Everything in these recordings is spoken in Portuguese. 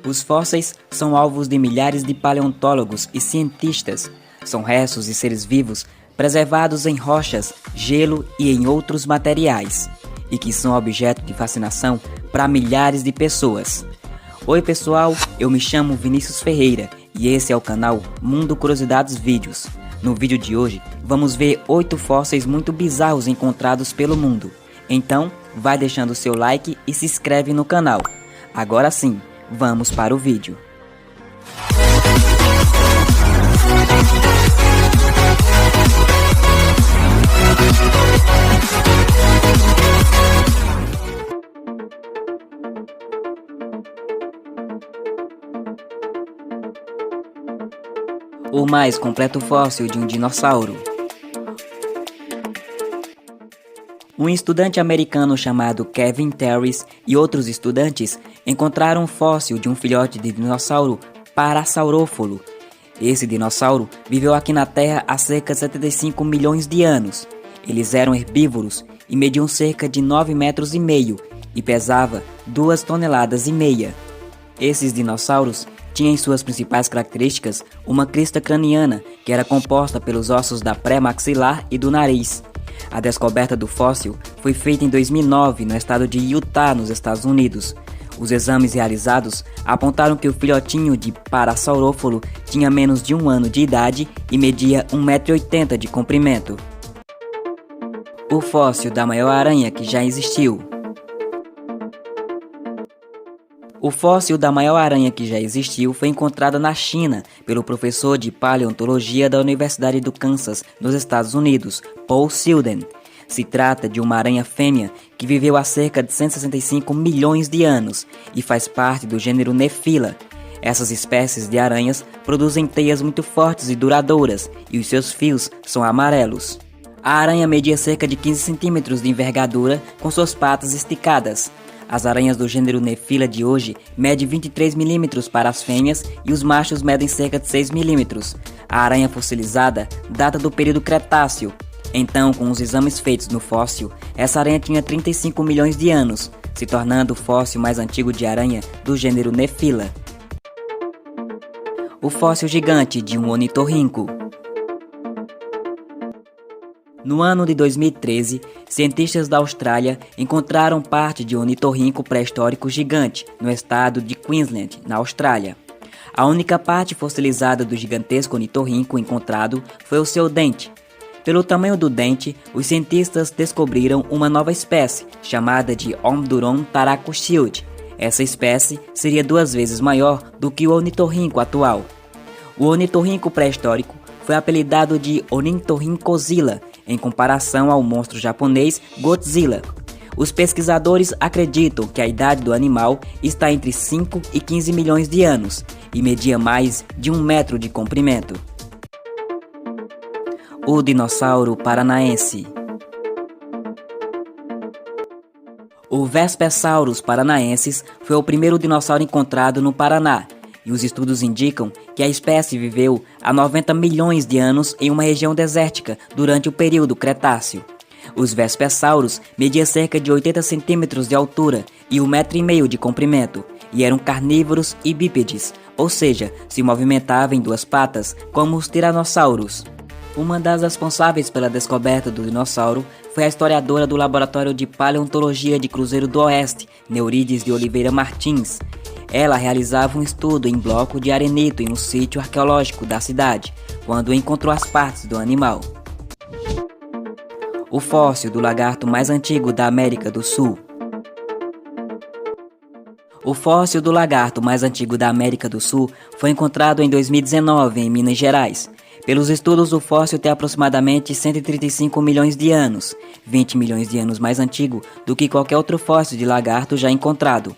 Os fósseis são alvos de milhares de paleontólogos e cientistas. São restos de seres vivos preservados em rochas, gelo e em outros materiais, e que são objeto de fascinação para milhares de pessoas. Oi pessoal, eu me chamo Vinícius Ferreira e esse é o canal Mundo Curiosidades Vídeos. No vídeo de hoje, vamos ver 8 fósseis muito bizarros encontrados pelo mundo. Então, vai deixando o seu like e se inscreve no canal. Agora sim, vamos para o vídeo. O mais completo fóssil de um dinossauro. Um estudante americano chamado Kevin Terris e outros estudantes encontraram um fóssil de um filhote de dinossauro Parasaurôfalo. Esse dinossauro viveu aqui na Terra há cerca de 75 milhões de anos. Eles eram herbívoros e mediam cerca de 9,5 metros e pesava 2,5 toneladas. Esses dinossauros tinham em suas principais características uma crista craniana que era composta pelos ossos da pré-maxilar e do nariz. A descoberta do fóssil foi feita em 2009 no estado de Utah, nos Estados Unidos. Os exames realizados apontaram que o filhotinho de Parasaurôfalo tinha menos de 1 ano de idade e media 1,80 m de comprimento. O fóssil da maior aranha que já existiu. O fóssil da maior aranha que já existiu foi encontrado na China pelo professor de paleontologia da Universidade do Kansas, nos Estados Unidos, Paul Silden. Se trata de uma aranha fêmea que viveu há cerca de 165 milhões de anos e faz parte do gênero Nephila. Essas espécies de aranhas produzem teias muito fortes e duradouras e os seus fios são amarelos. A aranha media cerca de 15 centímetros de envergadura com suas patas esticadas. As aranhas do gênero Nephila de hoje medem 23 milímetros para as fêmeas e os machos medem cerca de 6 milímetros. A aranha fossilizada data do período Cretáceo. Então, com os exames feitos no fóssil, essa aranha tinha 35 milhões de anos, se tornando o fóssil mais antigo de aranha do gênero Nephila. O fóssil gigante de um ornitorrinco. No ano de 2013, cientistas da Austrália encontraram parte de um ornitorrinco pré-histórico gigante no estado de Queensland, na Austrália. A única parte fossilizada do gigantesco ornitorrinco encontrado foi o seu dente. Pelo tamanho do dente, os cientistas descobriram uma nova espécie, chamada de Ormodurong taracuchild. Essa espécie seria 2 vezes maior do que o ornitorrinco atual. O ornitorrinco pré-histórico foi apelidado de Ornitorrincozilla, em comparação ao monstro japonês Godzilla. Os pesquisadores acreditam que a idade do animal está entre 5 e 15 milhões de anos e media mais de 1 metro de comprimento. O dinossauro paranaense. O Vespersaurus paranaensis foi o primeiro dinossauro encontrado no Paraná, e os estudos indicam que a espécie viveu há 90 milhões de anos em uma região desértica durante o período Cretáceo. Os Vespersaurus mediam cerca de 80 centímetros de altura e 1,5 metro de comprimento, e eram carnívoros e bípedes, ou seja, se movimentavam em 2 patas, como os tiranossauros. Uma das responsáveis pela descoberta do dinossauro foi a historiadora do Laboratório de Paleontologia de Cruzeiro do Oeste, Neurides de Oliveira Martins. Ela realizava um estudo em bloco de arenito em um sítio arqueológico da cidade, quando encontrou as partes do animal. O fóssil do lagarto mais antigo da América do Sul. O fóssil do lagarto mais antigo da América do Sul foi encontrado em 2019 em Minas Gerais. Pelos estudos, o fóssil tem aproximadamente 135 milhões de anos, 20 milhões de anos mais antigo do que qualquer outro fóssil de lagarto já encontrado.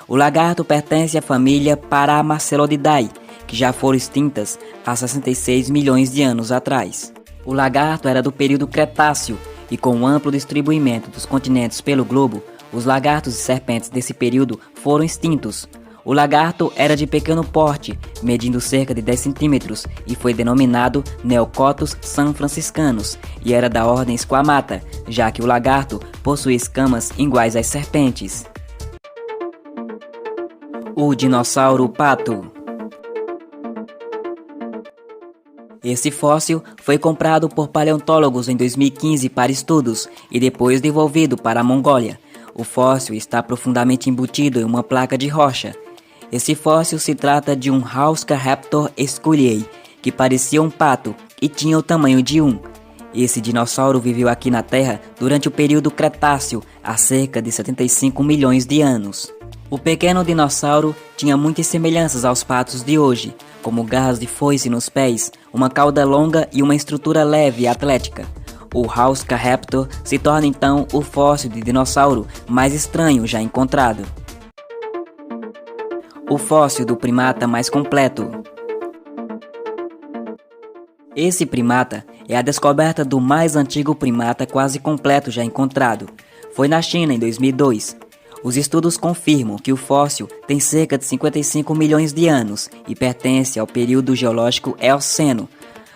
O lagarto pertence à família Paramachelodidae, que já foram extintas há 66 milhões de anos atrás. O lagarto era do período Cretáceo e, com o amplo distribuimento dos continentes pelo globo, os lagartos e serpentes desse período foram extintos. O lagarto era de pequeno porte, medindo cerca de 10 centímetros, e foi denominado Neocotus sanfranciscanus, e era da ordem Squamata, já que o lagarto possui escamas iguais às serpentes. O dinossauro pato. Esse fóssil foi comprado por paleontólogos em 2015 para estudos e depois devolvido para a Mongólia. O fóssil está profundamente embutido em uma placa de rocha. Esse fóssil se trata de um Hauscaraptor sculliei, que parecia um pato e tinha o tamanho de um. Esse dinossauro viveu aqui na Terra durante o período Cretáceo, há cerca de 75 milhões de anos. O pequeno dinossauro tinha muitas semelhanças aos patos de hoje, como garras de foice nos pés, uma cauda longa e uma estrutura leve e atlética. O Hauscaraptor se torna então o fóssil de dinossauro mais estranho já encontrado. O fóssil do primata mais completo. Esse primata é a descoberta do mais antigo primata quase completo já encontrado. Foi na China em 2002. Os estudos confirmam que o fóssil tem cerca de 55 milhões de anos e pertence ao período geológico Eoceno.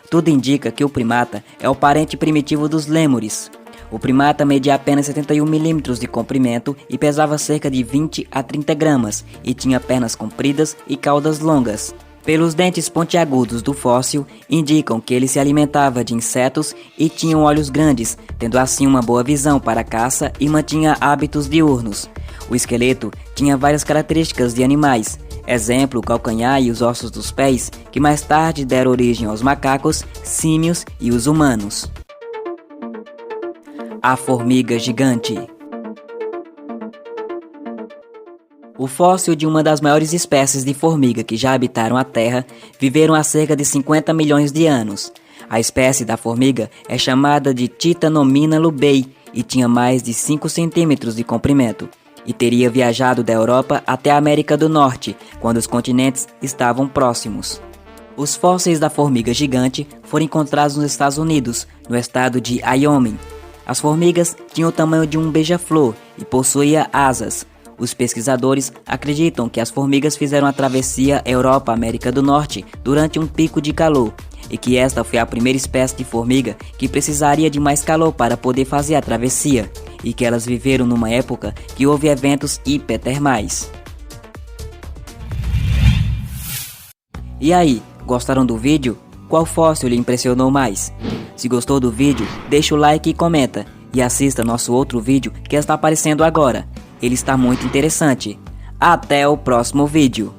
Tudo indica que o primata é o parente primitivo dos lêmures. O primata media apenas 71 milímetros de comprimento e pesava cerca de 20 a 30 gramas e tinha pernas compridas e caudas longas. Pelos dentes pontiagudos do fóssil, indicam que ele se alimentava de insetos e tinha olhos grandes, tendo assim uma boa visão para a caça e mantinha hábitos diurnos. O esqueleto tinha várias características de animais, exemplo o calcanhar e os ossos dos pés, que mais tarde deram origem aos macacos, símios e os humanos. A formiga gigante. O fóssil de uma das maiores espécies de formiga que já habitaram a Terra viveram há cerca de 50 milhões de anos. A espécie da formiga é chamada de Titanomina lubei e tinha mais de 5 centímetros de comprimento, e teria viajado da Europa até a América do Norte, quando os continentes estavam próximos. Os fósseis da formiga gigante foram encontrados nos Estados Unidos, no estado de Wyoming. As formigas tinham o tamanho de um beija-flor e possuíam asas. Os pesquisadores acreditam que as formigas fizeram a travessia Europa-América do Norte durante um pico de calor, e que esta foi a primeira espécie de formiga que precisaria de mais calor para poder fazer a travessia, e que elas viveram numa época que houve eventos hipertermais. E aí, gostaram do vídeo? Qual fóssil lhe impressionou mais? Se gostou do vídeo, deixa o like e comenta, e assista nosso outro vídeo que está aparecendo agora. Ele está muito interessante. Até o próximo vídeo.